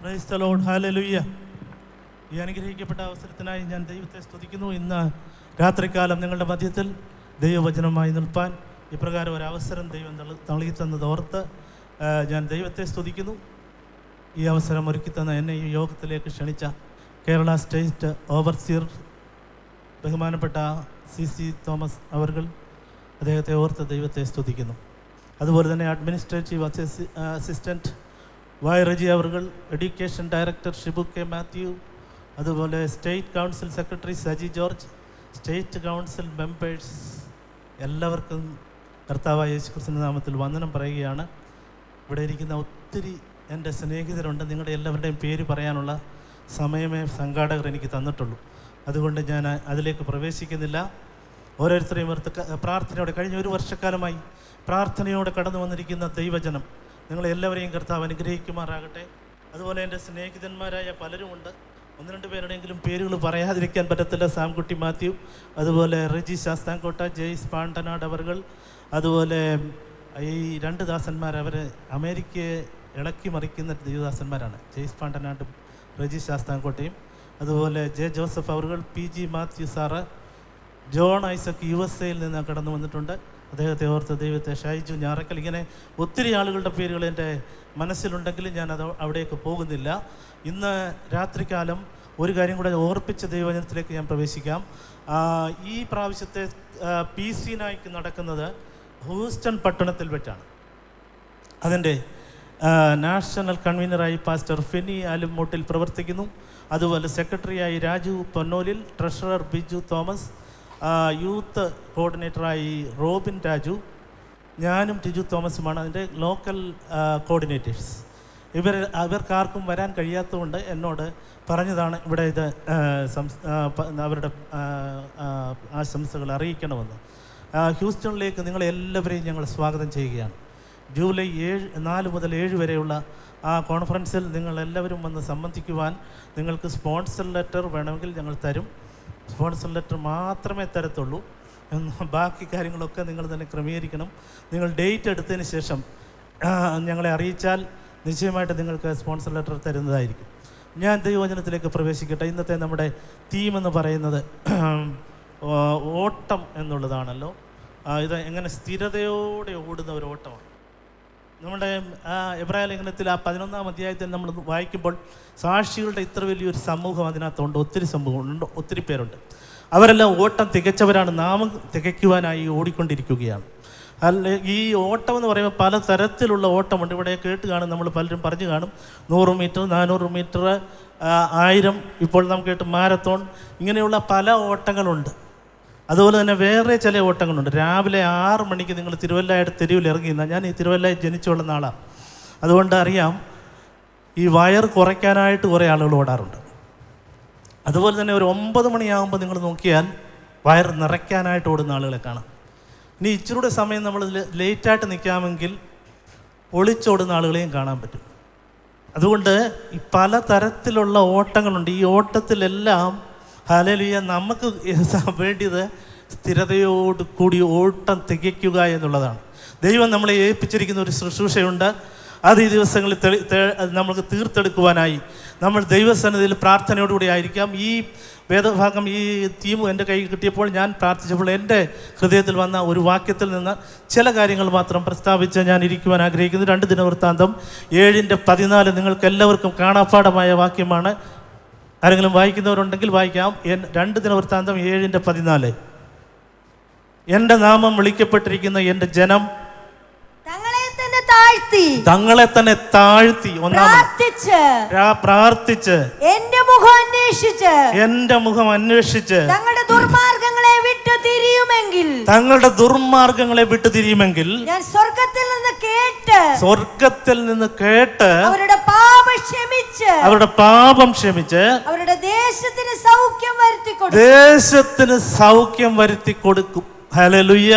Praise the Lord, hallelujah. ഈ അനുഗ്രഹിക്കപ്പെട്ട അവസരത്തിനായി ഞാൻ ദൈവത്തെ സ്തുതിക്കുന്നു. ഇന്ന് രാത്രികാലം നിങ്ങളുടെ മധ്യത്തിൽ ദൈവവചനമായി നിൽപ്പാൻ ഇപ്രകാരം ഒരവസരം ദൈവം നൽകി തന്നത് ഓർത്ത് ഞാൻ ദൈവത്തെ സ്തുതിക്കുന്നു. ഈ അവസരം ഒരുക്കി തന്ന എന്നെ ഈ യോഗത്തിലേക്ക് ക്ഷണിച്ച കേരള സ്റ്റേറ്റ് ഓവർസിയർ ബഹുമാനപ്പെട്ട CC തോമസ് അവർകൾ, അദ്ദേഹത്തെ ഓർത്ത് ദൈവത്തെ സ്തുതിക്കുന്നു. അതുപോലെ തന്നെ അഡ്മിനിസ്ട്രേറ്റീവ് അസിസ്റ്റൻറ്റ് Y. റജി അവർകൾ, education director Shibu K. Mathew, അതുപോലെ state council secretary Saji George, state council members, എല്ലാവർക്കും കർത്താവായ യേശുക്രിസ്തുവിന്റെ നാമത്തിൽ വന്ദനം പറയുകയാണ്. ഇവിടെ ഇരിക്കുന്ന ഒത്തിരി എൻ്റെ സ്നേഹിതരുണ്ട്. നിങ്ങളുടെ എല്ലാവരുടെയും പേര് പറയാനുള്ള സമയമേ സംഘാടകർ എനിക്ക് തന്നിട്ടുള്ളൂ. അതുകൊണ്ട് ഞാൻ അതിലേക്ക് പ്രവേശിക്കുന്നില്ല. ഓരോരുത്തരെയും പ്രാർത്ഥനയോടെ കഴിഞ്ഞ ഒരു വർഷക്കാലമായി പ്രാർത്ഥനയോടെ കടന്നു വന്നിരിക്കുന്ന ദൈവജനം നിങ്ങളെല്ലാവരെയും കർത്താവ് അനുഗ്രഹിക്കുമാറാകട്ടെ. അതുപോലെ എൻ്റെ സ്നേഹിതന്മാരായ പലരുമുണ്ട്. ഒന്ന് രണ്ട് പേരുടെയെങ്കിലും പേരുകൾ പറയാതിരിക്കാൻ പറ്റത്തില്ല. സാംകുട്ടി മാത്യു, അതുപോലെ റെജി ശാസ്താംകോട്ട, ജെയ്സ് പാണ്ടനാട് അവർകൾ, അതുപോലെ ഈ രണ്ട് ദാസന്മാർ, അവർ അമേരിക്കയെ ഇളക്കി മറിക്കുന്ന ദൈവദാസന്മാരാണ്. ജെയ്സ് പാണ്ടനാടും റെജി ശാസ്താംകോട്ടയും, അതുപോലെ ജെ ജോസഫ് അവർകൾ, PG Mathew sir, John Isaac USA നിന്ന് കടന്നു വന്നിട്ടുണ്ട്. അദ്ദേഹത്തെ ഓർത്ത് ദൈവത്തെ, ഷൈജു ഞാറക്കൽ, ഇങ്ങനെ ഒത്തിരി ആളുകളുടെ പേരുകൾ എൻ്റെ മനസ്സിലുണ്ടെങ്കിലും ഞാൻ അവിടേക്ക് പോകുന്നില്ല. ഇന്ന് രാത്രികാലം ഒരു കാര്യം കൂടെ ഓർപ്പിച്ച ദൈവവചനത്തിലേക്ക് ഞാൻ പ്രവേശിക്കാം. ഈ പ്രാവശ്യത്തെ PC നായ്ക്ക് നടക്കുന്നത് ഹൂസ്റ്റൺ പട്ടണത്തിൽ വെച്ചാണ്. അതിൻ്റെ നാഷണൽ കൺവീനറായി പാസ്റ്റർ ഫെനി ആലുമൂട്ടിൽ പ്രവർത്തിക്കുന്നു. അതുപോലെ സെക്രട്ടറിയായി രാജു പൊന്നോലിൽ, ട്രഷറർ ബിജു തോമസ്, യൂത്ത് കോർഡിനേറ്ററായി റോബിൻ രാജു, ഞാനും ടിജു തോമസുമാണ് അതിൻ്റെ ലോക്കൽ കോർഡിനേറ്റേഴ്സ്. ഇവർക്കാർക്കും വരാൻ കഴിയാത്തതുകൊണ്ട് എന്നോട് പറഞ്ഞതാണ് ഇവിടെ ഇത് അവരുടെ ആശംസകൾ അറിയിക്കണമെന്ന്. ഹ്യൂസ്റ്റണിലേക്ക് നിങ്ങളെല്ലാവരെയും ഞങ്ങൾ സ്വാഗതം ചെയ്യുകയാണ്. ജൂലൈ 4 മുതൽ 7 വരെയുള്ള ആ കോൺഫറൻസിൽ നിങ്ങളെല്ലാവരും വന്ന് സംബന്ധിക്കുവാൻ നിങ്ങൾക്ക് സ്പോൺസർ ലെറ്റർ വേണമെങ്കിൽ ഞങ്ങൾ തരും. സ്പോൺസർ ലെറ്റർ മാത്രമേ തരത്തുള്ളൂ. ബാക്കി കാര്യങ്ങളൊക്കെ നിങ്ങൾ തന്നെ ക്രമീകരിക്കണം. നിങ്ങൾ ഡേറ്റ് എടുത്തതിന് ശേഷം ഞങ്ങളെ അറിയിച്ചാൽ നിശ്ചയമായിട്ട് നിങ്ങൾക്ക് സ്പോൺസർ ലെറ്റർ തരുന്നതായിരിക്കും. ഞാൻ ദൈവവചനത്തിലേക്ക് പ്രവേശിക്കട്ടെ. ഇന്നത്തെ നമ്മുടെ തീം എന്ന് പറയുന്നത് ഓട്ടം എന്നുള്ളതാണല്ലോ. ഇത് എങ്ങനെ സ്ഥിരതയോടെ ഓടുന്ന ഒരു ഓട്ടമാണ്. നമ്മുടെ എബ്രായ ലേഖനത്തിൽ 11-ാം അധ്യായത്തിൽ നമ്മൾ വായിക്കുമ്പോൾ സാക്ഷികളുടെ ഇത്ര വലിയൊരു സമൂഹം അതിനകത്തുണ്ട്. ഒത്തിരി സമൂഹമുണ്ട്, ഒത്തിരി പേരുണ്ട്. അവരെല്ലാം ഓട്ടം തികച്ചവരാണ്. നാമം തികയ്ക്കുവാനായി ഓടിക്കൊണ്ടിരിക്കുകയാണ്. ഈ ഓട്ടം എന്ന് പറയുമ്പോൾ പല തരത്തിലുള്ള ഓട്ടമുണ്ട്. ഇവിടെ കേട്ട് കാണും, നമ്മൾ പലരും പറഞ്ഞു കാണും. 100 മീറ്റർ, 400 മീറ്റർ, 1000, ഇപ്പോൾ നമുക്ക് കേട്ട് മാരത്തോൺ, ഇങ്ങനെയുള്ള പല ഓട്ടങ്ങളുണ്ട്. അതുപോലെ തന്നെ വേറെ ചില ഓട്ടങ്ങളുണ്ട്. രാവിലെ 6 മണിക്ക് നിങ്ങൾ തിരുവല്ലയുടെ തെരുവിൽ ഇറങ്ങിയിരുന്ന, ഞാൻ ഈ തിരുവല്ലയിൽ ജനിച്ചുള്ള നാളാണ്, അതുകൊണ്ട് അറിയാം, ഈ വയർ കുറയ്ക്കാനായിട്ട് കുറേ ആളുകൾ ഓടാറുണ്ട്. അതുപോലെ തന്നെ ഒരു 9 മണിയാകുമ്പോൾ നിങ്ങൾ നോക്കിയാൽ വയർ നിറയ്ക്കാനായിട്ട് ഓടുന്ന ആളുകളെ കാണാം. ഇനി ഇച്ചിരൂടെ സമയം നമ്മൾ ലേറ്റായിട്ട് നിൽക്കാമെങ്കിൽ ഒളിച്ചോടുന്ന ആളുകളെയും കാണാൻ പറ്റും. അതുകൊണ്ട് ഈ പല തരത്തിലുള്ള ഓട്ടങ്ങളുണ്ട്. ഈ ഓട്ടത്തിലെല്ലാം ഹല്ലേലൂയ നമുക്ക് വേണ്ടിയത് സ്ഥിരതയോട് കൂടി ഓട്ടം തികയ്ക്കുക എന്നുള്ളതാണ്. ദൈവം നമ്മളെ ഏൽപ്പിച്ചിരിക്കുന്ന ഒരു ശുശ്രൂഷയുണ്ട്. അത് ഈ ദിവസങ്ങളിൽ നമുക്ക് തീർത്തെടുക്കുവാനായി നമ്മൾ ദൈവസന്നിധിയിൽ പ്രാർത്ഥനയോടുകൂടി ആയിരിക്കാം. ഈ വേദഭാഗം, ഈ തീം എൻ്റെ കയ്യിൽ കിട്ടിയപ്പോൾ ഞാൻ പ്രാർത്ഥിച്ചപ്പോൾ എൻ്റെ ഹൃദയത്തിൽ വന്ന ഒരു വാക്യത്തിൽ നിന്ന് ചില കാര്യങ്ങൾ മാത്രം പ്രസ്താവിച്ച് ഞാൻ ഇരിക്കുവാൻ ആഗ്രഹിക്കുന്നു. 2 ദിനവൃത്താന്തം 7:14 നിങ്ങൾക്ക് എല്ലാവർക്കും കാണാപ്പാഠമായ വാക്യമാണ്. ആരെങ്കിലും വായിക്കുന്നവരുണ്ടെങ്കിൽ വായിക്കാം. 2 ദിനവൃത്താന്തം 7:14. എൻ്റെ നാമം വിളിക്കപ്പെട്ടിരിക്കുന്ന എൻ്റെ ജനം തങ്ങളെ തന്നെ താഴ്ത്തി പ്രാർത്ഥിച്ച് എൻ്റെ മുഖം അന്വേഷിച്ച് തങ്ങളുടെ ദുർമാർഗങ്ങളെ വിട്ടു തിരിയുമെങ്കിൽ ഞാൻ സ്വർഗത്തിൽ നിന്ന് കേട്ട് അവരുടെ പാപം ക്ഷമിച്ച് അവരുടെ ദേശത്തിന് സൗഖ്യം വരുത്തി കൊടുക്കും. ഹല്ലേലൂയ.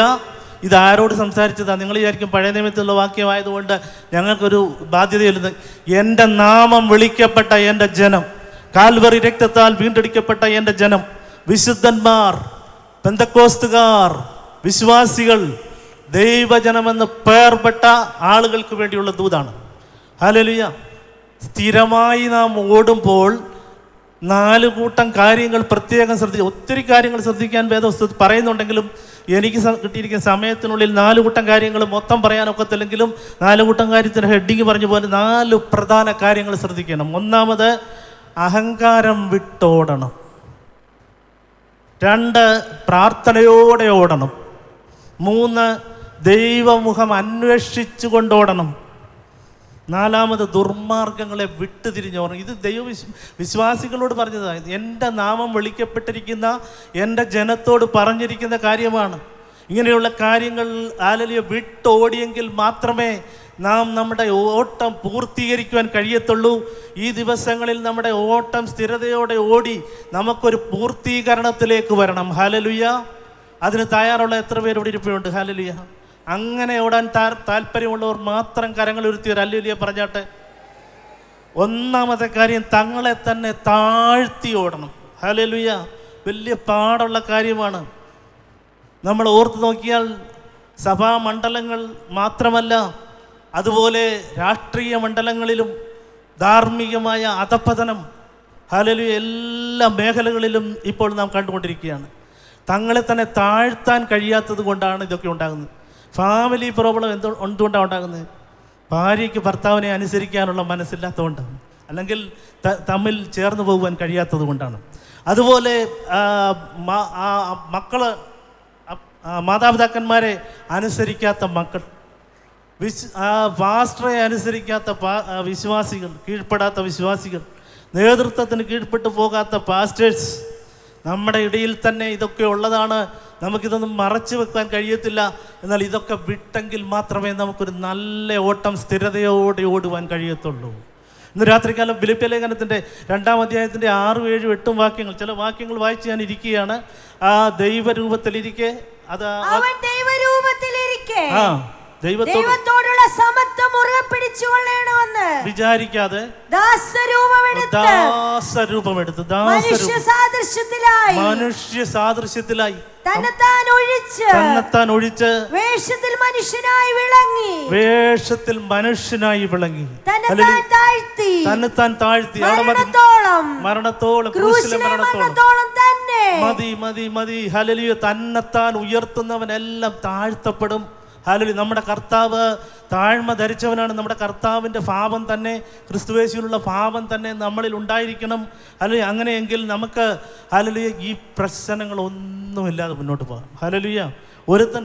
ഇത് ആരോട് സംസാരിച്ചതാണ്? നിങ്ങൾ വിചാരിക്കും പഴയ നിയമത്തിലുള്ള വാക്യമായതുകൊണ്ട് ഞങ്ങൾക്കൊരു ബാധ്യതയില്ല. എൻ്റെ നാമം വിളിക്കപ്പെട്ട എൻ്റെ ജനം, കാൽവറി രക്തത്താൽ വീണ്ടെടുക്കപ്പെട്ട എൻ്റെ ജനം, വിശുദ്ധന്മാർ, പെന്തക്കോസ്തുകാർ, വിശ്വാസികൾ, ദൈവജനമെന്ന് പേർപ്പെട്ട ആളുകൾക്ക് വേണ്ടിയുള്ള ദൂതാണ്. ഹല്ലേലൂയ. സ്ഥിരമായി നാം ഓടുമ്പോൾ 4 കൂട്ടം കാര്യങ്ങൾ പ്രത്യേകം ഒത്തിരി കാര്യങ്ങൾ ശ്രദ്ധിക്കാൻ വേദപുസ്തകത്തിൽ പറയുന്നുണ്ടെങ്കിലും എനിക്ക് കിട്ടിയിരിക്കുന്ന സമയത്തിനുള്ളിൽ 4 കൂട്ടം കാര്യങ്ങൾ മൊത്തം പറയാനൊക്കത്തില്ലെങ്കിലും 4 കൂട്ടം കാര്യത്തിന് ഹെഡിങ് പറഞ്ഞ പോലെ 4 പ്രധാന കാര്യങ്ങൾ ശ്രദ്ധിക്കണം. ഒന്നാമത്, അഹങ്കാരം വിട്ടോടണം. 2, പ്രാർത്ഥനയോടെ ഓടണം. 3, ദൈവമുഖം അന്വേഷിച്ചു കൊണ്ടോടണം. 4, ദുർമാർഗങ്ങളെ വിട്ടുതിരിഞ്ഞോടണം. ഇത് വിശ്വാസികളോട് പറഞ്ഞതാണ്. എൻ്റെ നാമം വിളിക്കപ്പെട്ടിരിക്കുന്ന എൻ്റെ ജനത്തോട് പറഞ്ഞിരിക്കുന്ന കാര്യമാണ്. ഇങ്ങനെയുള്ള കാര്യങ്ങൾ വിട്ടോടിയെങ്കിൽ മാത്രമേ നാം നമ്മുടെ ഓട്ടം പൂർത്തീകരിക്കുവാൻ കഴിയത്തുള്ളൂ. ഈ ദിവസങ്ങളിൽ നമ്മുടെ ഓട്ടം സ്ഥിരതയോടെ ഓടി നമുക്കൊരു പൂർത്തീകരണത്തിലേക്ക് വരണം. ഹല്ലേലൂയ. അതിന് തയ്യാറുള്ള എത്ര പേര് ഇവിടെ ഇരിപ്പുണ്ട്? ഹല്ലേലൂയ. അങ്ങനെ ഓടാൻ താല്പര്യമുള്ളവർ മാത്രം കരങ്ങൾ ഉയർത്തിയവർ ഹല്ലേലൂയ പറഞ്ഞാട്ടെ. ഒന്നാമത്തെ കാര്യം, തങ്ങളെ തന്നെ താഴ്ത്തി ഓടണം. ഹല്ലേലൂയ. വലിയ പാടുള്ള കാര്യമാണ്. നമ്മൾ ഓർത്ത് നോക്കിയാൽ സഭാ മണ്ഡലങ്ങൾ മാത്രമല്ല, അതുപോലെ രാഷ്ട്രീയ മണ്ഡലങ്ങളിലും ധാർമ്മികമായ അധപതനം ഹല്ലേലൂയ എല്ലാ മേഖലകളിലും ഇപ്പോൾ നാം കണ്ടുകൊണ്ടിരിക്കുകയാണ്. തങ്ങളെ തന്നെ താഴ്ത്താൻ കഴിയാത്തത് കൊണ്ടാണ് ഇതൊക്കെ ഉണ്ടാകുന്നത്. ഫാമിലി പ്രോബ്ലം എന്തുകൊണ്ടാണ് ഉണ്ടാകുന്നത്? ഭാര്യയ്ക്ക് ഭർത്താവിനെ അനുസരിക്കാനുള്ള മനസ്സില്ലാത്തതുകൊണ്ടാണ്, അല്ലെങ്കിൽ തമ്മിൽ ചേർന്ന് പോകുവാൻ കഴിയാത്തത് കൊണ്ടാണ്. അതുപോലെ മാതാപിതാക്കന്മാരെ അനുസരിക്കാത്ത മക്കൾ, പാസ്റ്ററെ അനുസരിക്കാത്ത വിശ്വാസികൾ, കീഴ്പ്പെടാത്ത വിശ്വാസികൾ, നേതൃത്വത്തിന് കീഴ്പ്പെട്ടു പോകാത്ത പാസ്റ്റേഴ്സ് നമ്മുടെ ഇടയിൽ തന്നെ ഇതൊക്കെ ഉള്ളതാണ്. നമുക്കിതൊന്നും മറച്ചു വെക്കാൻ കഴിയത്തില്ല. എന്നാൽ ഇതൊക്കെ വിട്ടെങ്കിൽ മാത്രമേ നമുക്കൊരു നല്ല ഓട്ടം സ്ഥിരതയോടെ ഓടുവാൻ കഴിയത്തുള്ളൂ. ഇന്ന് രാത്രികാലം ഫിലിപ്പിയ ലേഖനത്തിൻ്റെ 2-ാം അധ്യായത്തിൻ്റെ 6, 7, 8 വാക്യങ്ങൾ, ചില വാക്യങ്ങൾ വായിച്ച് ഞാൻ ഇരിക്കുകയാണ്. ആ ദൈവരൂപത്തിലിരിക്കെ, അത് ദൈവത്തോടുള്ള സമത്വം മുറുകെ പിടിച്ചുകൊള്ളണമെന്ന് വിചാരിക്കാതെ ദാസരൂപമെടുത്ത് മനുഷ്യ സാദൃശ്യത്തിലായി തന്നെത്താൻ ഒഴിച്ച് വേഷത്തിൽ മനുഷ്യനായി വിളങ്ങി തന്നെത്താൻ താഴ്ത്തി മരണത്തോളം മതി. ഹല്ലേലൂയ. തന്നെത്താൻ ഉയർത്തുന്നവനെല്ലാം താഴ്ത്തപ്പെടും. ഹല്ലേലൂയ. നമ്മുടെ കർത്താവ് താഴ്മ ധരിച്ചവനാണ്. നമ്മുടെ കർത്താവിൻ്റെ ഭാവം തന്നെ, ക്രിസ്തുയേശുവിലുള്ള ഭാവം തന്നെ നമ്മളിൽ ഉണ്ടായിരിക്കണം. ഹല്ലേലൂയ. അങ്ങനെയെങ്കിൽ നമുക്ക് ഹല്ലേലൂയ ഈ പ്രശ്നങ്ങളൊന്നുമില്ലാതെ മുന്നോട്ട് പോകാം. ഹല്ലേലൂയ. ഒരുത്തൻ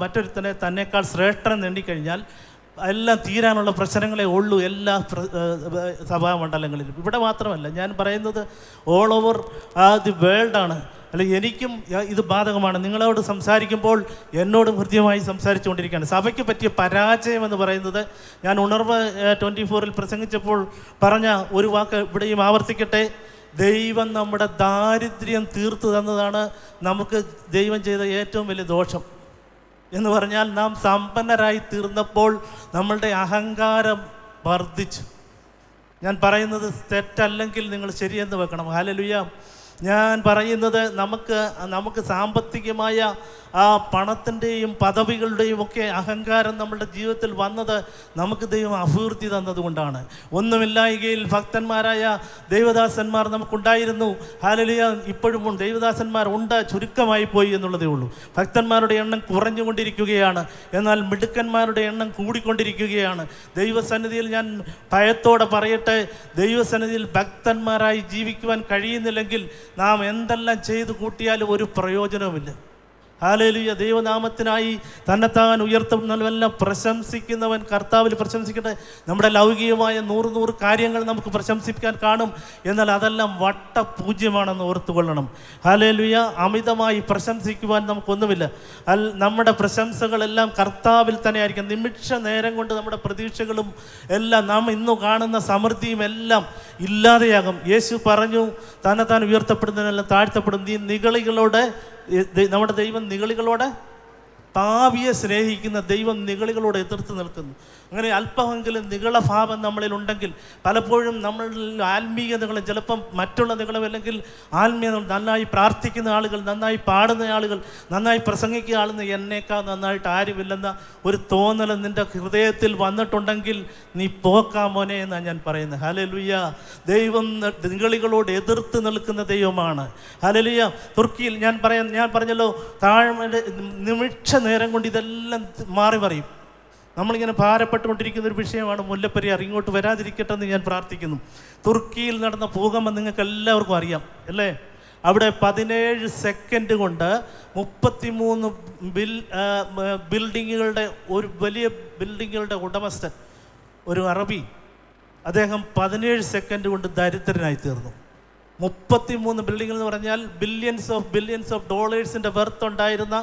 മറ്റൊരുത്തനെ തന്നെക്കാൾ ശ്രേഷ്ഠൻ നേടിക്കഴിഞ്ഞാൽ എല്ലാം തീരാനുള്ള പ്രശ്നങ്ങളെ ഉള്ളൂ എല്ലാ സഭാമണ്ഡലങ്ങളിലും. ഇവിടെ മാത്രമല്ല, ഞാൻ പറയുന്നത് ഓൾ ഓവർ ദി വേൾഡാണ്. അല്ല, എനിക്കും ഇത് ബാധകമാണ്. നിങ്ങളോട് സംസാരിക്കുമ്പോൾ എന്നോടും ഹൃദ്യമായി സംസാരിച്ചുകൊണ്ടിരിക്കുകയാണ്. സഭയ്ക്ക് പറ്റിയ പരാജയം എന്ന് പറയുന്നത്, ഞാൻ ഉണർവ് 24-ൽ പ്രസംഗിച്ചപ്പോൾ പറഞ്ഞ ഒരു വാക്ക് ഇവിടെയും ആവർത്തിക്കട്ടെ. ദൈവം നമ്മുടെ ദാരിദ്ര്യം തീർത്തു തന്നതാണ് നമുക്ക് ദൈവം ചെയ്ത ഏറ്റവും വലിയ ദോഷം എന്ന് പറഞ്ഞാൽ, നാം സമ്പന്നരായി തീർന്നപ്പോൾ നമ്മളുടെ അഹങ്കാരം വർദ്ധിച്ചു. ഞാൻ പറയുന്നത് തെറ്റല്ലെങ്കിൽ നിങ്ങൾ ശരിയെന്ന് വെക്കണം. ഹല്ലേലൂയ. ഞാൻ പറയുന്നത് നമുക്ക് സാമ്പത്തികമായ ആ പണത്തിൻ്റെയും പദവികളുടെയും ഒക്കെ അഹങ്കാരം നമ്മുടെ ജീവിതത്തിൽ വന്നത് നമുക്ക് ദൈവം അഭിവൃദ്ധി തന്നതുകൊണ്ടാണ്. ഒന്നുമില്ലായ്കയിൽ ഭക്തന്മാരായ ദൈവദാസന്മാർ നമുക്കുണ്ടായിരുന്നു. ഹല്ലേലൂയ. ഇപ്പോഴും ദൈവദാസന്മാർ ഉണ്ട്, ചുരുക്കമായി പോയി എന്നുള്ളതേ ഉള്ളൂ. ഭക്തന്മാരുടെ എണ്ണം കുറഞ്ഞുകൊണ്ടിരിക്കുകയാണ്, എന്നാൽ മിടുക്കന്മാരുടെ എണ്ണം കൂടിക്കൊണ്ടിരിക്കുകയാണ്. ദൈവസന്നിധിയിൽ ഞാൻ ഭയത്തോടെ പറയട്ടെ, ദൈവസന്നിധിയിൽ ഭക്തന്മാരായി ജീവിക്കുവാൻ കഴിയുന്നില്ലെങ്കിൽ നാം എന്തെല്ലാം ചെയ്തു കൂട്ടിയാലും ഒരു പ്രയോജനവുമില്ല. ഹല്ലേലൂയ. ദൈവനാമത്തിനായി തന്നെത്താൻ ഉയർത്തുന്നവനെല്ലാം പ്രശംസിക്കുന്നവൻ കർത്താവിൽ പ്രശംസിക്കട്ടെ. നമ്മുടെ ലൗകികമായ 100 കാര്യങ്ങൾ നമുക്ക് പ്രശംസിക്കാൻ കാണും, എന്നാൽ അതെല്ലാം വട്ടപൂജ്യമാണെന്ന് ഓർത്തുകൊള്ളണം. ഹല്ലേലൂയ. അമിതമായി പ്രശംസിക്കുവാൻ നമുക്കൊന്നുമില്ല. നമ്മുടെ പ്രശംസകളെല്ലാം കർത്താവിൽ തന്നെ ആയിരിക്കും. നിമിഷ നേരം കൊണ്ട് നമ്മുടെ പ്രതീക്ഷകളും എല്ലാം, നാം ഇന്നു കാണുന്ന സമൃദ്ധിയും എല്ലാം ഇല്ലാതെയാകും. യേശു പറഞ്ഞു, തന്നെത്താൻ ഉയർത്തപ്പെടുന്നതിനെല്ലാം താഴ്ത്തപ്പെടും. നീ നിഗളികളോട്, നമ്മുടെ ദൈവം നിഗളികളോട്, പാപിയെ സ്നേഹിക്കുന്ന ദൈവം നിഗളികളോട് എതിർത്ത് നിൽക്കുന്നു. അങ്ങനെ അല്പമെങ്കിലും നിഗളഭാവം നമ്മളിലുണ്ടെങ്കിൽ പലപ്പോഴും നമ്മളിൽ ആത്മീയ നിഗളം, ചിലപ്പം മറ്റുള്ള നിഗളം അല്ലെങ്കിൽ ആത്മീയ നന്നായി പ്രാർത്ഥിക്കുന്ന ആളുകൾ, നന്നായി പാടുന്ന ആളുകൾ, നന്നായി പ്രസംഗിക്കുന്ന ആളെന്ന് എന്നേക്കാൾ നന്നായിട്ട് ആരുമില്ലെന്ന ഒരു തോന്നൽ നിൻ്റെ ഹൃദയത്തിൽ വന്നിട്ടുണ്ടെങ്കിൽ നീ പോക്കാമോനെ എന്നാണ് ഞാൻ പറയുന്നത്. ഹല്ലേലൂയ. ദൈവം നിഗളികളോട് എതിർത്ത് നിൽക്കുന്ന ദൈവമാണ്. ഹല്ലേലൂയ. തുർക്കിയിൽ ഞാൻ പറഞ്ഞല്ലോ, താഴ്മയുടെ നിമിഷ നേരം കൊണ്ട് ഇതെല്ലാം മാറി പറയും. നമ്മളിങ്ങനെ ഭാരപ്പെട്ടുകൊണ്ടിരിക്കുന്ന ഒരു വിഷയമാണ് മുല്ലപ്പെരിയാർ. ഇങ്ങോട്ട് വരാതിരിക്കട്ടെ എന്ന് ഞാൻ പ്രാർത്ഥിക്കുന്നു. തുർക്കിയിൽ നടന്ന ഭൂകമ്പം നിങ്ങൾക്ക് എല്ലാവർക്കും അറിയാം അല്ലേ? അവിടെ 17 സെക്കൻഡ് കൊണ്ട് 33 ബിൽഡിങ്ങുകളുടെ, ഒരു വലിയ ബിൽഡിങ്ങുകളുടെ ഉടമസ്ഥൻ, ഒരു അറബി, അദ്ദേഹം 17 സെക്കൻഡ് കൊണ്ട് ദരിദ്രനായി തീർന്നു. 33 ബിൽഡിംഗ് എന്ന് പറഞ്ഞാൽ ബില്യൺസ് ഓഫ് ഡോളേഴ്സിൻ്റെ വെർത്ത് ഉണ്ടായിരുന്ന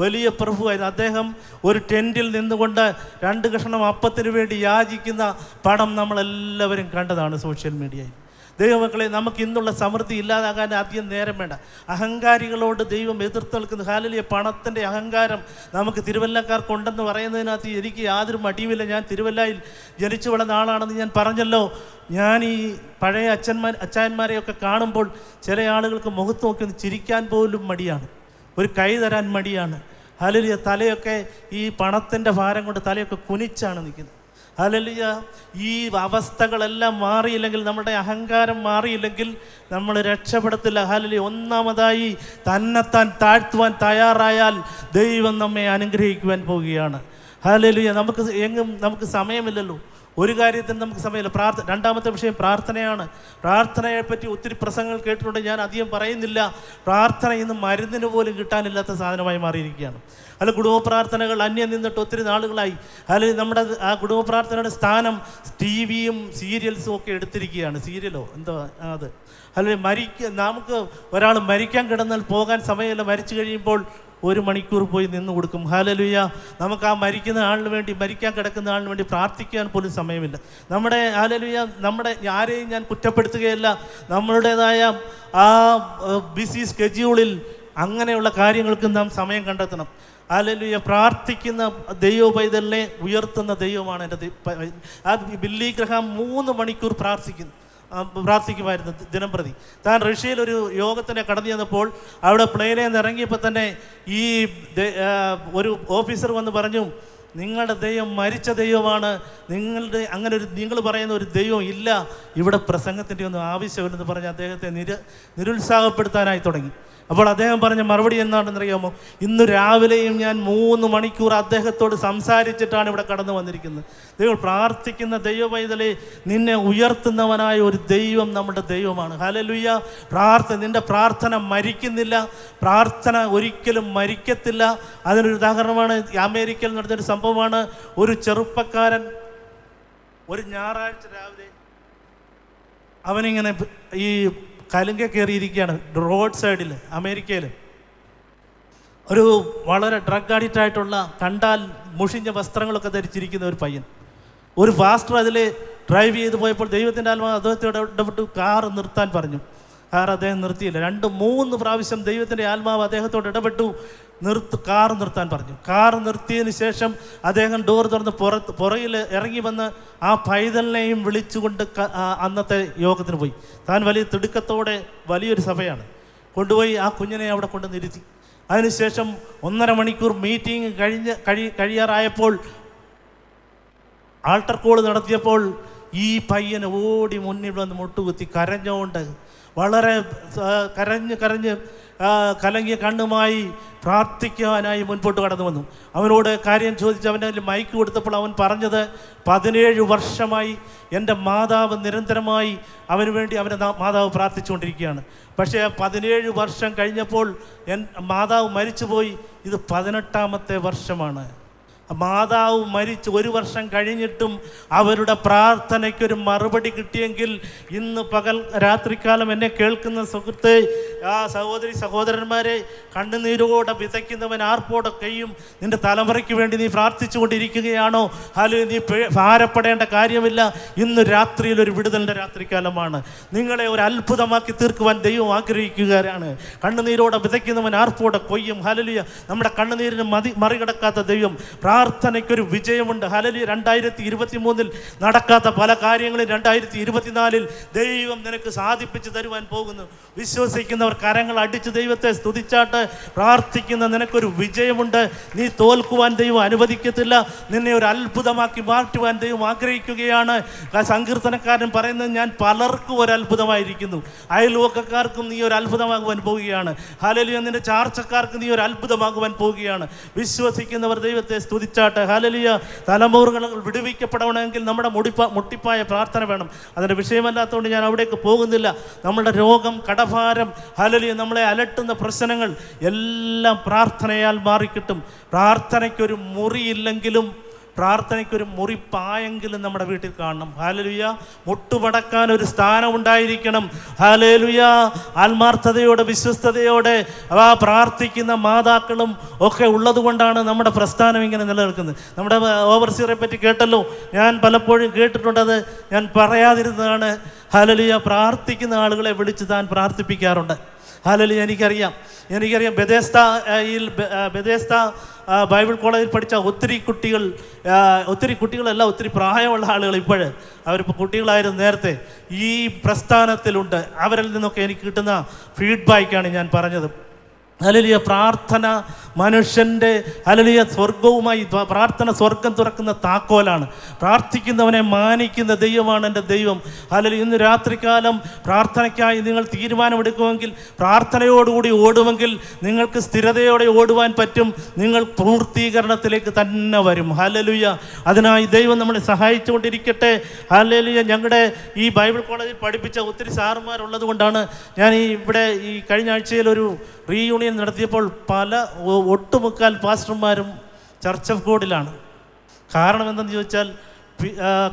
വലിയ പ്രഭുവായിരുന്നു അദ്ദേഹം. ഒരു ടെൻറ്റിൽ നിന്നുകൊണ്ട് 2 കഷണം അപ്പത്തിന് വേണ്ടി യാചിക്കുന്ന പടം നമ്മളെല്ലാവരും കണ്ടതാണ് സോഷ്യൽ മീഡിയയിൽ. ദൈവമക്കളെ, നമുക്ക് ഇന്നുള്ള സമൃദ്ധി ഇല്ലാതാകാൻ അധികം നേരം വേണ്ട. അഹങ്കാരികളോട് ദൈവം എതിർത്ത് നിൽക്കുന്ന ഹാലലിയ പണത്തിൻ്റെ അഹങ്കാരം നമുക്ക് തിരുവല്ലക്കാർക്കുണ്ടെന്ന് പറയുന്നതിനകത്ത് എനിക്ക് യാതൊരു മടിയുമില്ല. ഞാൻ തിരുവല്ലയിൽ ജനിച്ചു വളർന്ന ആളാണെന്ന് ഞാൻ പറഞ്ഞല്ലോ. ഞാൻ ഈ പഴയ അച്ചായന്മാരെയൊക്കെ കാണുമ്പോൾ ചില ആളുകൾക്ക് മുഖത്ത് നോക്കി ഒന്ന് ചിരിക്കാൻ പോലും മടിയാണ്, ഒരു കൈ തരാൻ മടിയാണ്. ഹല്ലേലൂയ. തലയൊക്കെ ഈ പണത്തിൻ്റെ ഭാരം കൊണ്ട് തലയൊക്കെ കുനിച്ചാണ് നിൽക്കുന്നത്. ഹല്ലേലൂയ. ഈ അവസ്ഥകളെല്ലാം മാറിയില്ലെങ്കിൽ, നമ്മുടെ അഹങ്കാരം മാറിയില്ലെങ്കിൽ നമ്മൾ രക്ഷപ്പെടത്തില്ല. ഹല്ലേലൂയ. ഒന്നാമതായി തന്നെത്താൻ താഴ്ത്തുവാൻ തയ്യാറായാൽ ദൈവം നമ്മെ അനുഗ്രഹിക്കുവാൻ പോവുകയാണ്. ഹല്ലേലൂയ. നമുക്ക് സമയമില്ലല്ലോ, ഒരു കാര്യത്തിന് നമുക്ക് സമയമില്ല. രണ്ടാമത്തെ വിഷയം പ്രാർത്ഥനയാണ്. പ്രാർത്ഥനയെപ്പറ്റി ഒത്തിരി പ്രസംഗങ്ങൾ കേട്ടിട്ടുണ്ട്, ഞാൻ അധികം പറയുന്നില്ല. പ്രാർത്ഥന ഇന്ന് മരുന്നിന് പോലും കിട്ടാനില്ലാത്ത സാധനമായി മാറിയിരിക്കുകയാണ്. അല്ല, കുടുംബ പ്രാർത്ഥനകൾ അന്യം നിന്നിട്ട് ഒത്തിരി നാളുകളായി. അല്ലെങ്കിൽ നമ്മുടെ ആ കുടുംബ പ്രാർത്ഥനയുടെ സ്ഥാനം TV-യും സീരിയൽസും ഒക്കെ എടുത്തിരിക്കുകയാണ്. സീരിയലോ എന്തോ അത്. അല്ലെങ്കിൽ നമുക്ക് ഒരാൾ മരിക്കാൻ കിടന്നാൽ പോകാൻ സമയമില്ല, മരിച്ചു കഴിയുമ്പോൾ 1 മണിക്കൂർ പോയി നിന്ന് കൊടുക്കും. ഹല്ലേലൂയ. നമുക്ക് ആ മരിക്കുന്ന ആളിന് വേണ്ടി, മരിക്കാൻ കിടക്കുന്ന ആളിന് വേണ്ടി പ്രാർത്ഥിക്കാൻ പോലും സമയമില്ല. ഹല്ലേലൂയ, ആരെയും ഞാൻ കുറ്റപ്പെടുത്തുകയല്ല. നമ്മളുടേതായ ആ ബിസി സ്കെഡ്യൂളിൽ അങ്ങനെയുള്ള കാര്യങ്ങൾക്ക് നാം സമയം കണ്ടെത്തണം. ഹല്ലേലൂയ. പ്രാർത്ഥിക്കുന്ന ദൈവപൈതലിനെ ഉയർത്തുന്ന ദൈവമാണ് എൻ്റെ ബില്ലി ഗ്രഹാം 3 മണിക്കൂർ പ്രാർത്ഥിക്കുമായിരുന്നു ദിനം പ്രതി. താൻ റഷ്യയിലൊരു യോഗത്തിന് കടന്നു ചെന്നപ്പോൾ അവിടെ പ്ലെയിനിൽ നിന്ന് ഇറങ്ങിയപ്പോൾ തന്നെ ഈ ഒരു ഓഫീസർ വന്ന് പറഞ്ഞു, നിങ്ങളുടെ ദൈവം മരിച്ച ദൈവമാണ്, നിങ്ങൾ പറയുന്ന ഒരു ദൈവം ഇല്ല, ഇവിടെ പ്രസംഗത്തിൻ്റെ ഒന്നും ആവശ്യമില്ലെന്ന് പറഞ്ഞ് അദ്ദേഹത്തെ നിരുത്സാഹപ്പെടുത്താനായി തുടങ്ങി. അപ്പോൾ അദ്ദേഹം പറഞ്ഞ മറുപടി എന്താണെന്നറിയാമോ? ഇന്ന് രാവിലെയും ഞാൻ 3 മണിക്കൂർ അദ്ദേഹത്തോട് സംസാരിച്ചിട്ടാണ് ഇവിടെ കടന്നു വന്നിരിക്കുന്നത്. ദൈവം പ്രാർത്ഥിക്കുന്ന ദൈവപൈതലെ, നിന്നെ ഉയർത്തുന്നവനായ ഒരു ദൈവം നമ്മുടെ ദൈവമാണ്. ഹല്ലേലൂയ. നിൻ്റെ പ്രാർത്ഥന മരിക്കുന്നില്ല, പ്രാർത്ഥന ഒരിക്കലും മരിക്കത്തില്ല. അതിനൊരു ഉദാഹരണമാണ് അമേരിക്കയിൽ നടന്നൊരു സംഭവമാണ്. ഒരു ചെറുപ്പക്കാരൻ ഒരു ഞായറാഴ്ച രാവിലെ അവനിങ്ങനെ ഈ കലുങ്ക കയറിയിരിക്കുകയാണ് റോഡ് സൈഡിൽ. അമേരിക്കയിൽ ഒരു വളരെ ഡ്രഗ് അഡിക്റ്റ് ആയിട്ടുള്ള, കണ്ടാൽ മുഷിഞ്ഞ വസ്ത്രങ്ങളൊക്കെ ധരിച്ചിരിക്കുന്ന ഒരു പയ്യൻ. ഒരു പാസ്റ്റർ അതിൽ ഡ്രൈവ് ചെയ്ത് പോയപ്പോൾ ദൈവത്തിൻ്റെ ആത്മാവ് അദ്ദേഹത്തോട് ഇടപെട്ട് കാറ് നിർത്താൻ പറഞ്ഞു. കാർ അദ്ദേഹം നിർത്തിയില്ല. 2-3 പ്രാവശ്യം ദൈവത്തിൻ്റെ ആത്മാവ് അദ്ദേഹത്തോട് ഇടപെട്ടു, കാറ് നിർത്താൻ പറഞ്ഞു. കാറ് നിർത്തിയതിന് ശേഷം അദ്ദേഹം ഡോർ തുറന്ന് പുറകിൽ ഇറങ്ങി വന്ന് ആ പൈതലിനെയും വിളിച്ചുകൊണ്ട് അന്നത്തെ യോഗത്തിന് പോയി. താൻ വലിയ തിടുക്കത്തോടെ, വലിയൊരു സഭയാണ്, കൊണ്ടുപോയി ആ കുഞ്ഞിനെ അവിടെ കൊണ്ടുവന്നിരുത്തി. അതിനുശേഷം 1.5 മണിക്കൂർ മീറ്റിംഗ് കഴിയാറായപ്പോൾ ആൾട്ടർ കോൾ നടത്തിയപ്പോൾ ഈ പയ്യന് ഓടി മുന്നിൽ വന്ന് മുട്ടുകുത്തി കരഞ്ഞുകൊണ്ട്, വളരെ കരഞ്ഞ് കലങ്ങിയ കണ്ണുമായി പ്രാർത്ഥിക്കാനായി മുൻപോട്ട് കടന്നു വന്നു. അവനോട് കാര്യം ചോദിച്ച് അവൻ്റെ മൈക്ക് കൊടുത്തപ്പോൾ അവൻ പറഞ്ഞത്, 17 വർഷമായി എൻ്റെ മാതാവ് നിരന്തരമായി അവന് വേണ്ടി അവൻ്റെ മാതാവ് പ്രാർത്ഥിച്ചുകൊണ്ടിരിക്കുകയാണ്. പക്ഷേ 17 വർഷം കഴിഞ്ഞപ്പോൾ മാതാവ് മരിച്ചുപോയി. ഇത് 18ാമത്തെ വർഷമാണ്. മാതാവ് മരിച്ച് 1 വർഷം കഴിഞ്ഞിട്ടും അവരുടെ പ്രാർത്ഥനയ്ക്കൊരു മറുപടി കിട്ടിയെങ്കിൽ ഇന്ന് രാത്രിക്കാലം എന്നെ കേൾക്കുന്ന സുഹൃത്തെ, സഹോദരി സഹോദരന്മാരെ, കണ്ണുനീരോടെ വിതയ്ക്കുന്നവൻ ആർപ്പോടെ കയ്യും. നിന്റെ തലമുറയ്ക്ക് വേണ്ടി നീ പ്രാർത്ഥിച്ചു കൊണ്ടിരിക്കുകയാണോ? അല്ലെങ്കിൽ നീ ഭാരപ്പെടേണ്ട കാര്യമില്ല. ഇന്ന് രാത്രിയിൽ ഒരു വിടുതലിൻ്റെ രാത്രികാലമാണ്. നിങ്ങളെ ഒരു അത്ഭുതമാക്കി തീർക്കുവാൻ ദൈവം ആഗ്രഹിക്കുകയാണ്. കണ്ണുനീരോടെ വിതയ്ക്കുന്നവൻ ആർപ്പോടെ കൊയ്യും. ഹല്ലേലൂയ. നമ്മുടെ കണ്ണുനീരിന് മറികടക്കാത്ത ദൈവം. പ്രാർത്ഥനയ്ക്കൊരു വിജയമുണ്ട്. ഹല്ലേലൂയ. 2023 നടക്കാത്ത പല കാര്യങ്ങളും 2024 ദൈവം നിനക്ക് സാധിപ്പിച്ചു തരുവാൻ പോകുന്നു. വിശ്വസിക്കുന്നവർ കരങ്ങൾ അടിച്ച് ദൈവത്തെ സ്തുതിച്ചാട്ട് പ്രാർത്ഥിക്കുന്ന നിനക്കൊരു വിജയമുണ്ട്. നീ തോൽക്കുവാൻ ദൈവം അനുവദിക്കത്തില്ല. നിന്നെ ഒരു അത്ഭുതമാക്കി മാറ്റുവാൻ ദൈവം ആഗ്രഹിക്കുകയാണ്. സങ്കീർത്തനക്കാരൻ പറയുന്നത്, ഞാൻ പലർക്കും ഒരു അത്ഭുതമായിരിക്കുന്നു. അയൽവക്കക്കാർക്കും നീ ഒരു അത്ഭുതമാകുവാൻ പോവുകയാണ്. ഹല്ലേലൂയ. നിന്റെ ചാർച്ചക്കാർക്ക് നീ ഒരു അത്ഭുതമാകുവാൻ പോവുകയാണ്. വിശ്വസിക്കുന്നവർ ദൈവത്തെ സ്തുതിച്ചാട്ട്. ഹല്ലേലൂയ. തലമുറകൾ വിടുവിക്കപ്പെടണമെങ്കിൽ നമ്മുടെ മുട്ടിപ്പായ പ്രാർത്ഥന വേണം. അതിൻ്റെ വിഷയമല്ലാത്തതുകൊണ്ട് ഞാൻ അവിടേക്ക് പോകുന്നില്ല. നമ്മുടെ രോഗം, കടഭാരം, ഹല്ലേലൂയ, നമ്മളെ അലട്ടുന്ന പ്രശ്നങ്ങൾ എല്ലാം പ്രാർത്ഥനയാൽ മാറിക്കിട്ടും. പ്രാർത്ഥനയ്ക്കൊരു മുറിയില്ലെങ്കിലും പ്രാർത്ഥനയ്ക്കൊരു മുറിപ്പായെങ്കിലും നമ്മുടെ വീട്ടിൽ കാണണം. ഹല്ലേലൂയ. മുട്ടുമടക്കാൻ ഒരു സ്ഥാനം ഉണ്ടായിരിക്കണം. ഹല്ലേലൂയ. ആത്മാർത്ഥതയോടെ വിശ്വസ്തയോടെ പ്രാർത്ഥിക്കുന്ന മാതാക്കളും ഒക്കെ ഉള്ളത് കൊണ്ടാണ് നമ്മുടെ പ്രസ്ഥാനം ഇങ്ങനെ നിലനിൽക്കുന്നത്. നമ്മുടെ ഓവർസിയറെ പറ്റി കേട്ടല്ലോ. ഞാൻ പലപ്പോഴും കേട്ടിട്ടുണ്ടത്, ഞാൻ പറയാതിരുന്നതാണ്. ഹല്ലേലൂയ. പ്രാർത്ഥിക്കുന്ന ആളുകളെ വിളിച്ച് താൻ പ്രാർത്ഥിപ്പിക്കാറുണ്ട്. ഹല്ലേലൂയ. എനിക്കറിയാം ബെഥേസ്ദ ബൈബിൾ കോളേജിൽ പഠിച്ച ഒത്തിരി കുട്ടികളല്ല, ഒത്തിരി പ്രായമുള്ള ആളുകൾ അവരിപ്പോൾ കുട്ടികളായിരുന്നു നേരത്തെ ഈ പ്രസ്ഥാനത്തിലുണ്ട്. അവരിൽ നിന്നൊക്കെ എനിക്ക് കിട്ടുന്ന ഫീഡ്ബാക്കാണ് ഞാൻ പറഞ്ഞത്. ഹല്ലേലൂയ. പ്രാർത്ഥന മനുഷ്യൻ്റെ ഹല്ലേലൂയ സ്വർഗവുമായി പ്രാർത്ഥന സ്വർഗം തുറക്കുന്ന താക്കോലാണ്. പ്രാർത്ഥിക്കുന്നവനെ മാനിക്കുന്ന ദൈവമാണ് എൻ്റെ ദൈവം. ഹല്ലേലൂയ. ഇന്ന് രാത്രികാലം പ്രാർത്ഥനയ്ക്കായി നിങ്ങൾ തീരുമാനമെടുക്കുമെങ്കിൽ, പ്രാർത്ഥനയോടുകൂടി ഓടുമെങ്കിൽ നിങ്ങൾക്ക് സ്ഥിരതയോടെ ഓടുവാൻ പറ്റും. നിങ്ങൾ പൂർത്തീകരണത്തിലേക്ക് തന്നെ വരും. ഹല്ലേലൂയ. അതിനായി ദൈവം നമ്മളെ സഹായിച്ചുകൊണ്ടിരിക്കട്ടെ. ഹല്ലേലൂയ. ഞങ്ങളുടെ ഈ ബൈബിൾ കോളേജിൽ പഠിപ്പിച്ച ഒത്തിരി സാറുമാരുള്ളത് കൊണ്ടാണ് ഞാൻ ഇവിടെ ഈ കഴിഞ്ഞ ആഴ്ചയിൽ ഒരു റീയൂണിയൻ നടത്തിയപ്പോൾ ഒട്ടുമുക്കാൽ പാസ്റ്റർമാരും ചർച്ച് ഓഫ് ഗോഡിലാണ്. കാരണം എന്തെന്ന് ചോദിച്ചാൽ,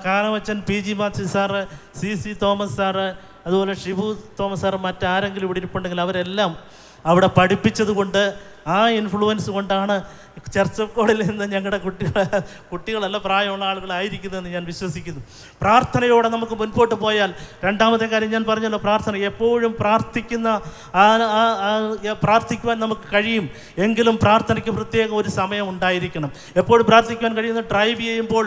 കാനവച്ചൻ PG Mathew sir, CC Thomas sir, അതുപോലെ ഷിബു തോമസ് സാറ്, മറ്റാരെങ്കിലും ഇവിടെ ഇരിപ്പുണ്ടെങ്കിൽ അവരെല്ലാം അവിടെ പഠിപ്പിച്ചത് കൊണ്ട്, ആ ഇൻഫ്ലുവൻസ് കൊണ്ടാണ് ചർച്ച് ഓഫ് ഗോഡിൽ നിന്ന് ഞങ്ങളുടെ കുട്ടികളല്ല പ്രായമുള്ള ആളുകളായിരിക്കുന്നതെന്ന് ഞാൻ വിശ്വസിക്കുന്നു. പ്രാർത്ഥനയോടെ നമുക്ക് മുൻപോട്ട് പോയാൽ, രണ്ടാമത്തെ കാര്യം ഞാൻ പറഞ്ഞല്ലോ, പ്രാർത്ഥന എപ്പോഴും പ്രാർത്ഥിക്കുവാൻ നമുക്ക് കഴിയും. എങ്കിലും പ്രാർത്ഥനയ്ക്ക് പ്രത്യേകം ഒരു സമയം ഉണ്ടായിരിക്കണം. എപ്പോഴും പ്രാർത്ഥിക്കുവാൻ കഴിയുന്ന ഡ്രൈവ് ചെയ്യുമ്പോൾ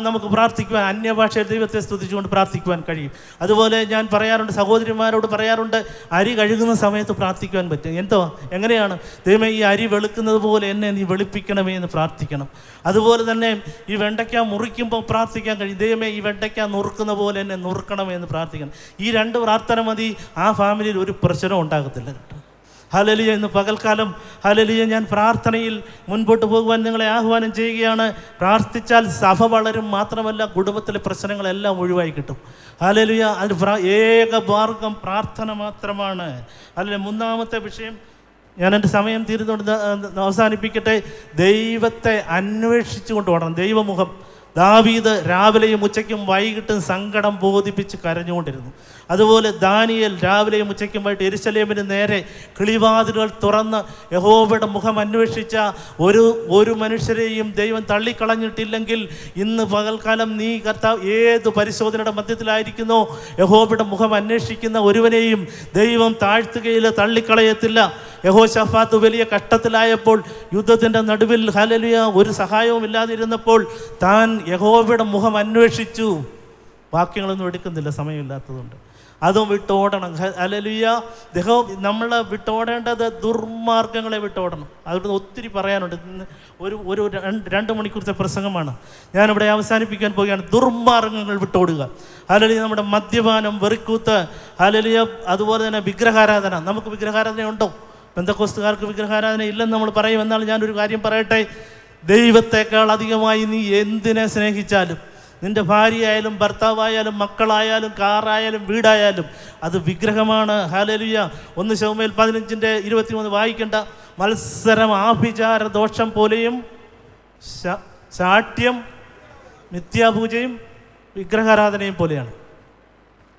നമുക്ക് പ്രാർത്ഥിക്കുവാൻ, അന്യഭാഷയിൽ ദൈവത്തെ സ്തുതിച്ചുകൊണ്ട് പ്രാർത്ഥിക്കുവാൻ കഴിയും. അതുപോലെ ഞാൻ പറയാറുണ്ട്, സഹോദരിമാരോട് പറയാറുണ്ട്, അരി കഴുകുന്ന സമയത്ത് പ്രാർത്ഥിക്കുവാൻ പറ്റും. എങ്ങനെയാണ്? ദൈവമേ, ഈ അരി വെളുക്കുന്നത് പോലെ എന്നെ നീ വെളുപ്പിക്കണമേ എന്ന് പ്രാർത്ഥിക്കണം. അതുപോലെ തന്നെ ഈ വെണ്ടയ്ക്ക മുറിക്കുമ്പോൾ പ്രാർത്ഥിക്കാൻ കഴിയും. ദൈവമേ, ഈ വെണ്ടയ്ക്ക നുറുക്കുന്ന പോലെ എന്നെ നുറുക്കണമേ എന്ന് പ്രാർത്ഥിക്കണം. ഈ 2 പ്രാർത്ഥന മതി. ആ ഫാമിലിയിൽ ഒരു പ്രശ്നവും ഉണ്ടാകത്തില്ല. ഹല്ലേലൂയ. ഇന്ന് പകൽക്കാലം ഹല്ലേലൂയ, ഞാൻ പ്രാർത്ഥനയിൽ മുൻപോട്ട് പോകുവാൻ നിങ്ങളെ ആഹ്വാനം ചെയ്യുകയാണ്. പ്രാർത്ഥിച്ചാൽ സഭ വളരും, മാത്രമല്ല കുടുംബത്തിലെ പ്രശ്നങ്ങളെല്ലാം ഒഴിവായി കിട്ടും. ഹല്ലേലൂയ. അതിന് ഏക മാർഗം പ്രാർത്ഥന മാത്രമാണ്. അല്ലെങ്കിൽ 3-ാമത്തെ വിഷയം, ഞാൻ എൻ്റെ സമയം തീരുന്നുകൊണ്ട് അവസാനിപ്പിക്കട്ടെ. ദൈവത്തെ അന്വേഷിച്ചു കൊണ്ട് ഓടണം. ദൈവമുഖം. ദാവീദ് രാവിലെയും ഉച്ചയ്ക്കും വൈകിട്ടും സങ്കടം ബോധിപ്പിച്ച് കരഞ്ഞുകൊണ്ടിരുന്നു. അതുപോലെ ദാനിയേൽ രാവിലെയും ഉച്ചയ്ക്കും വൈകിട്ട് യെരുശലേമിന് നേരെ കിളിവാതിലുകൾ തുറന്ന് യഹോവയുടെ മുഖം അന്വേഷിച്ച ഒരു മനുഷ്യരെയും ദൈവം തള്ളിക്കളഞ്ഞിട്ടില്ലെങ്കിൽ, ഇന്ന് പകൽക്കാലം നീ കർത്താവ് ഏത് പരിശോധനയുടെ മധ്യത്തിലായിരിക്കുന്നോ, യഹോവയുടെ മുഖം അന്വേഷിക്കുന്ന ഒരുവനെയും ദൈവം താഴ്ത്തുകയില്ല, തള്ളിക്കളയത്തില്ല. യഹോശഫാത്ത് വലിയ കഷ്ടത്തിലായപ്പോൾ, യുദ്ധത്തിൻ്റെ നടുവിൽ ഹല്ലേലൂയ ഒരു സഹായവും ഇല്ലാതിരുന്നപ്പോൾ താൻ യഹോവയുടെ മുഖം അന്വേഷിച്ചു. വാക്യങ്ങളൊന്നും എടുക്കുന്നില്ല, സമയമില്ലാത്തതുകൊണ്ട്. അതും വിട്ടോടണം. ഹല്ലേലൂയ. നമ്മൾ വിട്ടോടേണ്ടത് ദുർമാർഗങ്ങളെ വിട്ടോടണം. അതുകൊണ്ട് ഒത്തിരി പറയാനുണ്ട്. ഒരു 2 മണിക്കൂറത്തെ പ്രസംഗമാണ് ഞാനിവിടെ അവസാനിപ്പിക്കാൻ പോവുകയാണ്. ദുർമാർഗങ്ങൾ വിട്ടോടുക. ഹല്ലേലൂയ. നമ്മുടെ മദ്യപാനം, വെറിക്കൂത്ത്, ഹല്ലേലൂയ. അതുപോലെ തന്നെ വിഗ്രഹാരാധന. നമുക്ക് വിഗ്രഹാരാധന ഉണ്ടോ? പെന്തക്കോസ്തുകാർക്ക് വിഗ്രഹാരാധന ഇല്ലെന്ന് നമ്മൾ പറയും. എന്നാൽ ഞാനൊരു കാര്യം പറയട്ടെ, ദൈവത്തെക്കാൾ അധികമായി നീ എന്തിനെ സ്നേഹിച്ചാലും, നിൻ്റെ ഭാര്യയായാലും ഭർത്താവായാലും മക്കളായാലും കാറായാലും വീടായാലും അത് വിഗ്രഹമാണ്. ഹല്ലേലൂയ. 1 ശമൂവേൽ 15:23 വായിക്കേണ്ട. മത്സരം ആഭിചാര ദോഷം പോലെയും ശാഠ്യം മിഥ്യാപൂജയും വിഗ്രഹാരാധനയും പോലെയാണ്.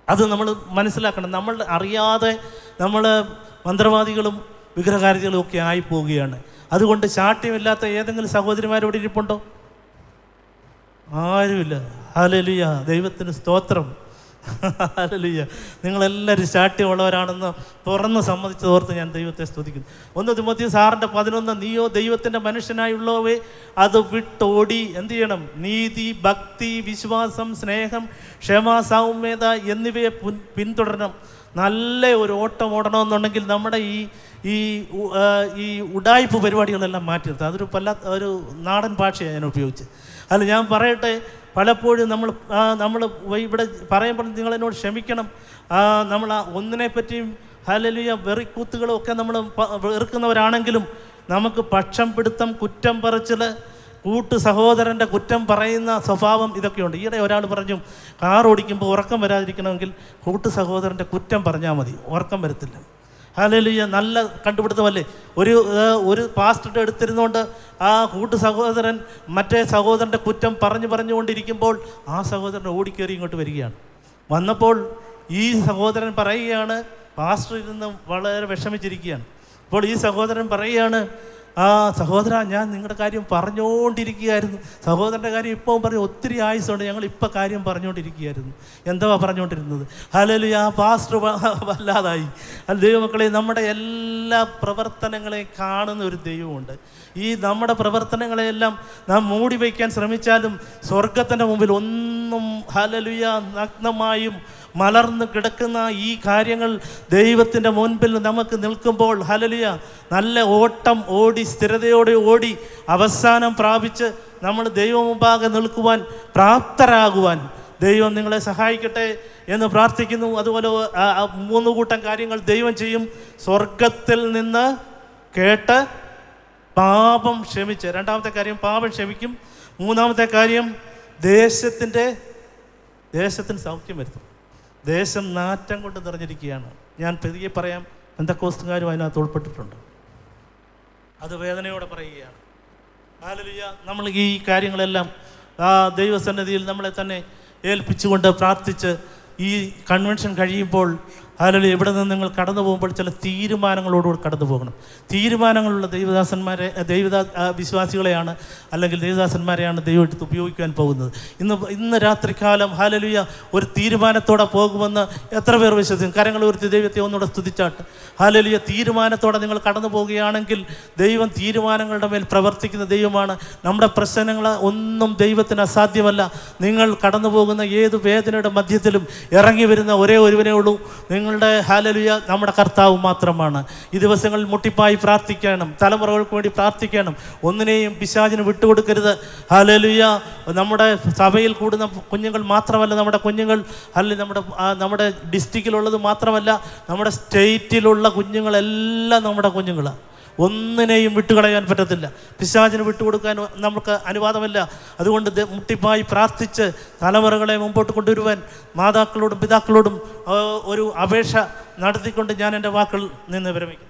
അത് നമ്മൾ മനസ്സിലാക്കണം. നമ്മൾ അറിയാതെ നമ്മൾ മന്ത്രവാദികളും വിഗ്രഹാരാധികളും ഒക്കെ ആയിപ്പോവുകയാണ്. അതുകൊണ്ട് ശാഠ്യമില്ലാത്ത ഏതെങ്കിലും സഹോദരിമാരോട് ഇരിപ്പുണ്ടോ? ആരുമില്ല. ഹല്ലേലൂയ, ദൈവത്തിന് സ്തോത്രം. ഹല്ലേലൂയ. നിങ്ങളെല്ലാവരും ശാഠ്യമുള്ളവരാണെന്ന് തുറന്ന് സമ്മതിച്ചതോർത്ത് ഞാൻ ദൈവത്തെ സ്തുതിക്കുന്നു. 1 തിമോഥെയോസ് 6:11 നീയോ ദൈവത്തിൻ്റെ മനുഷ്യനായുള്ളവേ അത് വിട്ടോടി എന്ത് ചെയ്യണം? നീതി, ഭക്തി, വിശ്വാസം, സ്നേഹം, ക്ഷമ, സൗമ്യത എന്നിവയെ പിന്തുടരണം. നല്ല ഒരു ഓട്ടം ഓടണമെന്നുണ്ടെങ്കിൽ നമ്മുടെ ഈ ഉഡായിപ്പ് പരിപാടികളെല്ലാം മാറ്റി നിർത്തുക. അതൊരു ഒരു നാടൻ ഭാഷയാണ് ഞാൻ ഉപയോഗിച്ചത്. അല്ല, ഞാൻ പറയട്ടെ, പലപ്പോഴും നമ്മൾ ഇവിടെ പറയുമ്പോൾ നിങ്ങളെന്നോട് ക്ഷമിക്കണം. നമ്മൾ ഒന്നിനെ പറ്റിയും ഹല്ലേലൂയ വെറിക്കൂത്തുകളും ഒക്കെ നമ്മൾ വെറുക്കുന്നവരാണെങ്കിലും നമുക്ക് പക്ഷം പിടുത്തം, കുറ്റം പറച്ചിൽ, കൂട്ടു സഹോദരൻ്റെ കുറ്റം പറയുന്ന സ്വഭാവം ഇതൊക്കെയുണ്ട്. ഈയിടെ ഒരാൾ പറഞ്ഞു, കാർ ഓടിക്കുമ്പോൾ ഉറക്കം വരാതിരിക്കണമെങ്കിൽ കൂട്ടു സഹോദരൻ്റെ കുറ്റം പറഞ്ഞാൽ മതി, ഉറക്കം വരത്തില്ല. ഹല്ലേലൂയ, നല്ല കണ്ടുപിടുത്തമല്ലേ? ഒരു പാസ്റ്റർ എടുത്തിരുന്നുകൊണ്ട് ആ കൂട്ടു സഹോദരൻ മറ്റേ സഹോദരൻ്റെ കുറ്റം പറഞ്ഞുകൊണ്ടിരിക്കുമ്പോൾ ആ സഹോദരൻ ഓടിക്കേറി ഇങ്ങോട്ട് വരികയാണ്. വന്നപ്പോൾ ഈ സഹോദരൻ പറയുകയാണ്, പാസ്റ്റർ ഇരുന്ന് വളരെ വിഷമിച്ചിരിക്കുകയാണ്. അപ്പോൾ ഈ സഹോദരൻ പറയുകയാണ്, സഹോദര, ഞാൻ നിങ്ങളുടെ കാര്യം പറഞ്ഞുകൊണ്ടിരിക്കുകയായിരുന്നു. സഹോദരൻ്റെ കാര്യം ഇപ്പം പറഞ്ഞു, ഒത്തിരി ആയുസുണ്ട്, ഞങ്ങൾ ഇപ്പം കാര്യം പറഞ്ഞുകൊണ്ടിരിക്കുകയായിരുന്നു. എന്താ പറഞ്ഞുകൊണ്ടിരുന്നത്? ഹല്ലേലൂയ, പാസ്റ്റർ വല്ലാതായി. ദൈവമക്കളെ, നമ്മുടെ എല്ലാ പ്രവർത്തനങ്ങളെയും കാണുന്ന ഒരു ദൈവമുണ്ട്. ഈ നമ്മുടെ പ്രവർത്തനങ്ങളെയെല്ലാം നാം മൂടി വയ്ക്കാൻ ശ്രമിച്ചാലും സ്വർഗത്തിൻ്റെ മുമ്പിൽ ഒന്നും ഹല്ലേലൂയ നഗ്നമായും മലർന്ന് കിടക്കുന്ന ഈ കാര്യങ്ങൾ ദൈവത്തിൻ്റെ മുൻപിൽ നമുക്ക് നിൽക്കുമ്പോൾ ഹല്ലേലൂയ നല്ല ഓട്ടം ഓടി സ്ഥിരതയോടെ ഓടി അവസാനം പ്രാപിച്ച് നമ്മൾ ദൈവമുമ്പാകെ നിൽക്കുവാൻ പ്രാപ്തരാകുവാൻ ദൈവം നിങ്ങളെ സഹായിക്കട്ടെ എന്ന് പ്രാർത്ഥിക്കുന്നു. അതുപോലെ 3 കൂട്ടം കാര്യങ്ങൾ ദൈവം ചെയ്യും. സ്വർഗത്തിൽ നിന്ന് കേട്ട് പാപം ക്ഷമിച്ച്. 2ാമത്തെ കാര്യം പാപം ക്ഷമിക്കും. 3ാമത്തെ കാര്യം ദേശത്തിന് സൗഖ്യം വരുത്തും. ദേശം നാറ്റം കൊണ്ട് നിറഞ്ഞിരിക്കുകയാണ്. ഞാൻ പെരുകെ പറയാം, പെന്തക്കോസ്തുകാരും അതിനകത്ത് ഉൾപ്പെട്ടിട്ടുണ്ട്. അത് വേദനയോടെ പറയുകയാണ്. ഹല്ലേലൂയ, നമ്മൾ ഈ കാര്യങ്ങളെല്ലാം ദൈവസന്നിധിയിൽ നമ്മളെ തന്നെ ഏൽപ്പിച്ചുകൊണ്ട് പ്രാർത്ഥിച്ച് ഈ കൺവെൻഷൻ കഴിയുമ്പോൾ ഹല്ലേലൂയ ഇവിടെ നിന്ന് നിങ്ങൾ കടന്നു പോകുമ്പോൾ ചില തീരുമാനങ്ങളോടുകൂടി കടന്നു പോകണം. തീരുമാനങ്ങളുള്ള വിശ്വാസികളെയാണ് അല്ലെങ്കിൽ ദൈവദാസന്മാരെയാണ് ദൈവം എടുത്ത് ഉപയോഗിക്കാൻ പോകുന്നത്. ഇന്ന് രാത്രികാലം ഹല്ലേലൂയ ഒരു തീരുമാനത്തോടെ പോകുമെന്ന് എത്ര പേർ വിശ്വസിക്കും? കരങ്ങൾ ഉയർത്തി ദൈവത്തെ ഒന്നുകൂടെ സ്തുതിച്ചാട്ട്. ഹല്ലേലൂയ, തീരുമാനത്തോടെ നിങ്ങൾ കടന്നു പോവുകയാണെങ്കിൽ ദൈവം തീരുമാനങ്ങളുടെ മേൽ പ്രവർത്തിക്കുന്ന ദൈവമാണ്. നമ്മുടെ പ്രശ്നങ്ങൾ ഒന്നും ദൈവത്തിന് അസാധ്യമല്ല. നിങ്ങൾ കടന്നു പോകുന്ന ഏത് വേദനയുടെ മധ്യത്തിലും ഇറങ്ങി വരുന്ന ഒരേ ഒരുവനേ ഉള്ളൂ, നിങ്ങളുടെ ഹല്ലേലൂയ നമ്മുടെ കർത്താവ് മാത്രമാണ്. ഈ ദിവസങ്ങളിൽ മുട്ടിപ്പായി പ്രാർത്ഥിക്കണം, തലമുറകൾക്ക് വേണ്ടി പ്രാർത്ഥിക്കണം. ഒന്നിനെയും പിശാചിന് വിട്ടുകൊടുക്കരുത്. ഹല്ലേലൂയ, നമ്മുടെ സഭയിൽ കൂടുന്ന കുഞ്ഞുങ്ങൾ മാത്രമല്ല നമ്മുടെ കുഞ്ഞുങ്ങൾ, അല്ലെങ്കിൽ നമ്മുടെ ഡിസ്ട്രിക്റ്റിലുള്ളത് മാത്രമല്ല, നമ്മുടെ സ്റ്റേറ്റിലുള്ള കുഞ്ഞുങ്ങളെല്ലാം നമ്മുടെ കുഞ്ഞുങ്ങളാണ്. ഒന്നിനെയും വിട്ടുകളയാൻ പറ്റത്തില്ല. പിശാചിന് വിട്ടുകൊടുക്കാൻ നമുക്ക് അനുവാദമില്ല. അതുകൊണ്ട് മുട്ടിപ്പായി പ്രാർത്ഥിച്ച് തലമുറകളെ മുമ്പോട്ട് കൊണ്ടുവരുവാൻ മാതാക്കളോടും പിതാക്കളോടും ഒരു അപേക്ഷ നടത്തിക്കൊണ്ട് ഞാൻ എൻ്റെ വാക്കുകൾ നിന്ന് വിരമിക്കും.